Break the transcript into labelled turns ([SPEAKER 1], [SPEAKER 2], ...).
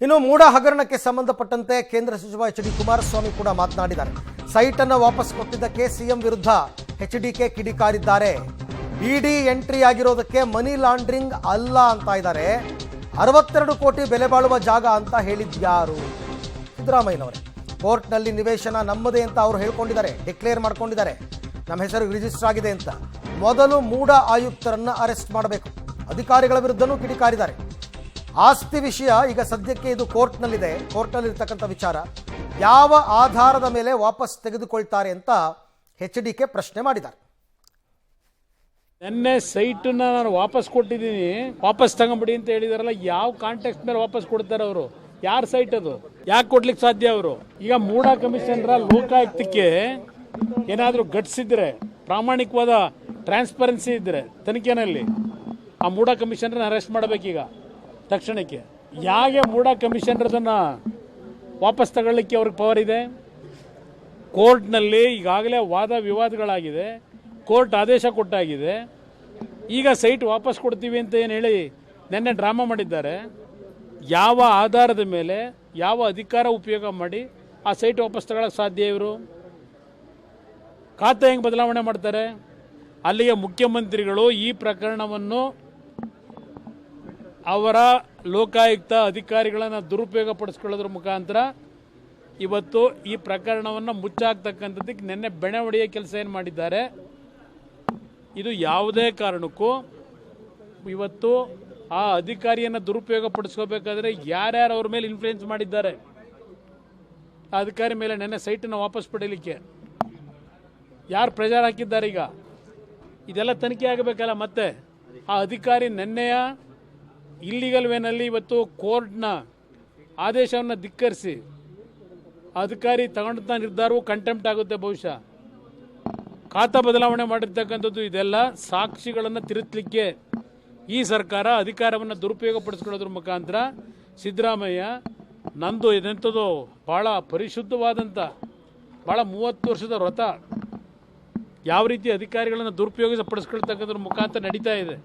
[SPEAKER 1] ಇನ್ನು ಮೂಡ ಹಗರಣಕ್ಕೆ ಸಂಬಂಧಪಟ್ಟಂತೆ ಕೇಂದ್ರ ಸಚಿವ ಎಚ್ ಡಿ ಕುಮಾರಸ್ವಾಮಿ ಕೂಡ ಮಾತನಾಡಿದ್ದಾರೆ. ಸೈಟ್ ಅನ್ನು ವಾಪಸ್ ಕೊಟ್ಟಿದ್ದಕ್ಕೆ ಸಿಎಂ ವಿರುದ್ಧ ಎಚ್ಡಿಕೆ ಕಿಡಿಕಾರಿದ್ದಾರೆ. ಇಡಿ ಎಂಟ್ರಿ ಆಗಿರೋದಕ್ಕೆ ಮನಿ ಲಾಂಡ್ರಿಂಗ್ ಅಲ್ಲ ಅಂತ ಇದ್ದಾರೆ. 62 ಕೋಟಿ ಬೆಲೆ ಬಾಳುವ ಜಾಗ ಅಂತ ಹೇಳಿದ್ಯಾರು? ಸಿದ್ದರಾಮಯ್ಯನವರೇ. ಕೋರ್ಟ್ನಲ್ಲಿ ನಿವೇಶನ ನಮ್ಮದೇ ಅಂತ ಅವರು ಹೇಳ್ಕೊಂಡಿದ್ದಾರೆ, ಡಿಕ್ಲೇರ್ ಮಾಡ್ಕೊಂಡಿದ್ದಾರೆ. ನಮ್ಮ ಹೆಸರು ರಿಜಿಸ್ಟರ್ ಆಗಿದೆ ಅಂತ. ಮೊದಲು ಮೂಡ ಆಯುಕ್ತರನ್ನ ಅರೆಸ್ಟ್ ಮಾಡಬೇಕು. ಅಧಿಕಾರಿಗಳ ವಿರುದ್ಧನೂ ಕಿಡಿಕಾರಿದ್ದಾರೆ. ಆಸ್ತಿ ವಿಷಯ ಈಗ ಸದ್ಯಕ್ಕೆ ಇದು ಕೋರ್ಟ್ನಲ್ಲಿದೆ. ಕೋರ್ಟ್ನಲ್ಲಿರ್ತಕ್ಕಂಥ ವಿಚಾರ ಯಾವ ಆಧಾರದ ಮೇಲೆ ವಾಪಸ್ ತೆಗೆದುಕೊಳ್ತಾರೆ ಅಂತ ಎಚ್ಡಿಕೆ ಪ್ರಶ್ನೆ ಮಾಡಿದ್ದಾರೆ.
[SPEAKER 2] ನೆನ್ನೆ ಸೈಟನ್ನ ನಾನು ವಾಪಸ್ ಕೊಟ್ಟಿದ್ದೀನಿ, ವಾಪಸ್ ತಗೊಂಬಿಡಿ ಅಂತ ಹೇಳಿದಾರಲ್ಲ, ಯಾವ ಕಾಂಟೆಕ್ಸ್ಟ್ ಮೇಲೆ ವಾಪಸ್ ಕೊಡ್ತಾರೆ ಅವರು? ಯಾರ ಸೈಟ್ ಅದು? ಯಾಕೆ ಕೊಡ್ಲಿಕ್ಕೆ ಸಾಧ್ಯ ಅವರು? ಈಗ ಮೂಡ ಕಮಿಷನರ ಲೋಕಾಯುಕ್ತಕ್ಕೆ ಏನಾದರೂ ಗಟ್ಸಿದ್ರೆ, ಪ್ರಾಮಾಣಿಕವಾದ ಟ್ರಾನ್ಸ್ಪರೆನ್ಸಿ ಇದ್ರೆ ತನಿಖೆನಲ್ಲಿ ಆ ಮೂಡ ಕಮಿಷನರ್ನ ಅರೆಸ್ಟ್ ಮಾಡಬೇಕೀಗ ತಕ್ಷಣಕ್ಕೆ. ಯಾಕೆ ಮೂಡ ಕಮಿಷನರ್ದನ್ನ ವಾಪಸ್ ತಗೊಳ್ಳಿಕ್ಕೆ ಅವ್ರಿಗೆ ಪವರ್ ಇದೆ? ಕೋರ್ಟ್ನಲ್ಲಿ ಈಗಾಗಲೇ ವಾದ ವಿವಾದಗಳಾಗಿದೆ, ಕೋರ್ಟ್ ಆದೇಶ ಕೊಟ್ಟಾಗಿದೆ. ಈಗ ಸೈಟ್ ವಾಪಸ್ ಕೊಡ್ತೀವಿ ಅಂತ ಏನು ಹೇಳಿ ನೆನ್ನೆ ಡ್ರಾಮಾ ಮಾಡಿದ್ದಾರೆ. ಯಾವ ಆಧಾರದ ಮೇಲೆ, ಯಾವ ಅಧಿಕಾರ ಉಪಯೋಗ ಮಾಡಿ ಆ ಸೈಟ್ ವಾಪಸ್ ತಗೊಳ್ಳೋಕೆ ಸಾಧ್ಯ? ಇವರು ಖಾತೆ ಹೆಂಗೆ ಬದಲಾವಣೆ ಮಾಡ್ತಾರೆ? ಅಲ್ಲಿಗೆ ಮುಖ್ಯಮಂತ್ರಿಗಳು ಈ ಪ್ರಕರಣವನ್ನು ಅವರ ಲೋಕಾಯುಕ್ತ ಅಧಿಕಾರಿಗಳನ್ನು ದುರುಪಯೋಗ ಪಡಿಸ್ಕೊಳ್ಳೋದ್ರ ಮುಖಾಂತರ ಇವತ್ತು ಈ ಪ್ರಕರಣವನ್ನು ಮುಚ್ಚಾಕ್ತಕ್ಕಂಥದ್ದಕ್ಕೆ ನಿನ್ನೆ ಬೆಣೆ ಹೊಡೆಯೋ ಕೆಲಸ ಏನು ಮಾಡಿದ್ದಾರೆ. ಇದು ಯಾವುದೇ ಕಾರಣಕ್ಕೂ ಇವತ್ತು ಆ ಅಧಿಕಾರಿಯನ್ನು ದುರುಪಯೋಗ ಪಡಿಸ್ಕೋಬೇಕಾದ್ರೆ ಯಾರ್ಯಾರು ಅವ್ರ ಮೇಲೆ ಇನ್ಫ್ಲೂಯೆನ್ಸ್ ಮಾಡಿದ್ದಾರೆ ಆ ಅಧಿಕಾರಿ ಮೇಲೆ ನೆನ್ನೆ ಸೈಟನ್ನು ವಾಪಸ್ ಪಡೀಲಿಕ್ಕೆ ಯಾರು ಪ್ರೆಷರ್ ಹಾಕಿದ್ದಾರೆ? ಈಗ ಇದೆಲ್ಲ ತನಿಖೆ ಆಗಬೇಕಲ್ಲ. ಮತ್ತೆ ಆ ಅಧಿಕಾರಿ ನೆನ್ನೆಯ ಇಲ್ಲಿಗಲ್ ವೇನಲ್ಲಿ ಇವತ್ತು ಕೋರ್ಟ್ನ ಆದೇಶವನ್ನು ಧಿಕ್ಕರಿಸಿ ಅಧಿಕಾರಿ ತಗೊಂಡಂಥ ನಿರ್ಧಾರವು ಕಂಟೆಂಪ್ಟ್ ಆಗುತ್ತೆ. ಬಹುಶಃ ಖಾತಾ ಬದಲಾವಣೆ ಮಾಡಿರ್ತಕ್ಕಂಥದ್ದು ಇದೆಲ್ಲ ಸಾಕ್ಷಿಗಳನ್ನು ತಿರುಚಲಿಕ್ಕೆ ಈ ಸರ್ಕಾರ ಅಧಿಕಾರವನ್ನು ದುರುಪಯೋಗ ಪಡಿಸ್ಕೊಳ್ಳೋದ್ರ ಮುಖಾಂತರ ಸಿದ್ದರಾಮಯ್ಯ ನಂದು ಇದೆಂಥದ್ದು ಭಾಳ ಪರಿಶುದ್ಧವಾದಂಥ ಭಾಳ 30 ವರ್ಷದ ವ್ರತ ಯಾವ ರೀತಿ ಅಧಿಕಾರಿಗಳನ್ನು ದುರುಪಯೋಗ ಪಡಿಸ್ಕೊಳ್ತಕ್ಕಂಥದ್ರ ಮುಖಾಂತರ ನಡೀತಾ ಇದೆ.